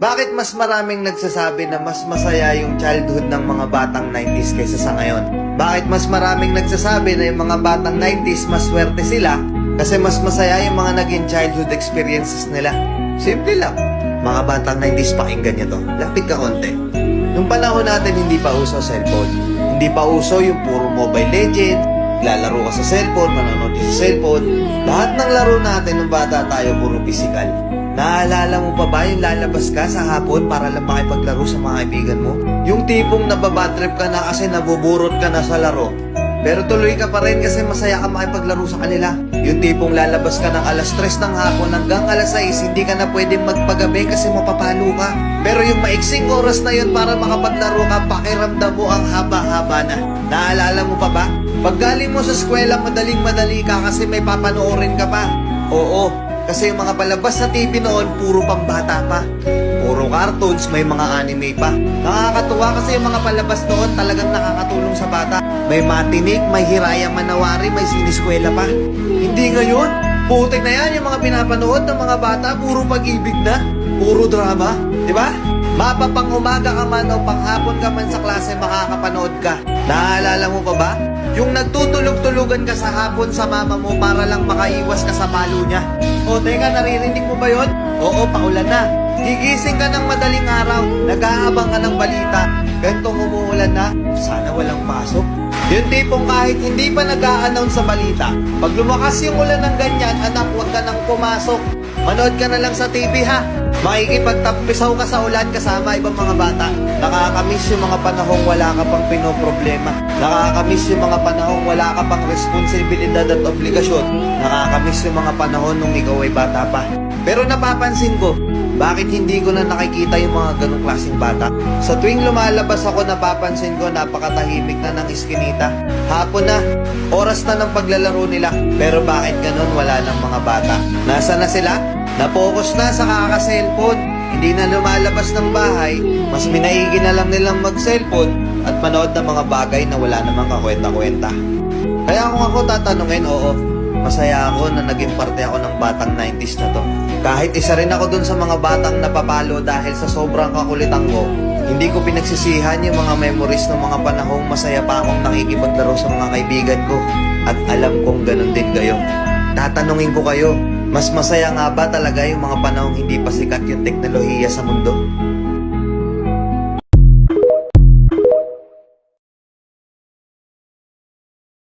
Bakit mas maraming nagsasabi na mas masaya yung childhood ng mga batang 90s kaysa sa ngayon? Bakit mas maraming nagsasabi na yung mga batang 90s mas swerte sila kasi mas masaya yung mga naging childhood experiences nila? Simple lang. Mga batang 90s, pakinggan nyo to. Lapit ka konti. Nung panahon natin, hindi pa uso cellphone. Hindi pa uso yung puro Mobile Legends, lalaro ka sa cellphone, manonood sa cellphone. Lahat ng laro natin nung bata tayo, puro physical. Naalala mo pa ba yung lalabas ka sa hapon para lang makipaglaro sa mga kaibigan mo? Yung tipong nababatrip ka na kasi nabuburot ka na sa laro, pero tuloy ka pa rin kasi masaya ka makipaglaro sa kanila. Yung tipong lalabas ka ng alas 3 ng hapon hanggang alas 6, hindi ka na pwedeng magpagabi kasi mapapalo ka. Pero yung maiksing oras na yun para makapaglaro ka, pakiramdam mo ang haba-haba na. Naalala mo pa ba? Pag galing mo sa eskwela, madaling-madali ka kasi may papanoorin ka pa. Oo, kasi yung mga palabas sa TV noon, puro pambata pa. Puro cartoons, may mga anime pa. Nakakatuwa kasi yung mga palabas noon talagang nakakatulong sa bata. May matinik, may Hiraya Manawari, may siniskwela pa. Hindi ngayon. Putik na yan yung mga pinapanood ng mga bata, puro pag-ibig na, puro drama. Diba? Mapapang umaga ka man o panghapon ka man sa klase, makakapanood ka. Naalala mo pa ba? Yung nagtutulog-tulugan ka sa hapon sa mama mo para lang makaiwas ka sa palo niya. O teka, naririnig mo ba yun? Oo, paulan na. Gigising ka ng madaling araw, nag-aabang ka ng balita. Gantong umuulan na, sana walang pasok. Yung tipong kahit hindi pa nag-a-announce sa balita, pag lumakas yung ulan ng ganyan, anak, huwag ka nang pumasok. Manood ka na lang sa TV ha. Makikipagtampisaw ka sa ulan kasama ibang mga bata. Nakakamiss yung mga panahong wala ka pang pinoproblema. Nakakamiss yung mga panahong wala ka pang responsibilidad at obligasyon. Nakakamiss yung mga panahon nung ikaw ay bata pa. Pero napapansin ko, bakit hindi ko na nakikita yung mga ganong klaseng bata? Sa tuwing lumalabas ako, napapansin ko napakatahimik na ng iskinita. Hapon na, oras na ng paglalaro nila. Pero bakit ganon wala ng mga bata? Nasa na sila? Napokus na sa kaka-cellphone. Hindi na lumalabas ng bahay. Mas minaigi na lang nilang mag-cellphone at manood ng mga bagay na wala namang kakwenta-kwenta. Kaya kung ako tatanungin, oo, masaya ako na naging parte ako ng batang 90s na to. Kahit isa rin ako dun sa mga batang napapalo dahil sa sobrang kakulitan ko, hindi ko pinagsisihan yung mga memories ng mga panahong masaya pa akong nakikipaglaro sa mga kaibigan ko. At alam kong ganun din kayo. Tatanungin ko kayo, mas masaya nga ba talaga yung mga panahong hindi pa sikat yung teknolohiya sa mundo?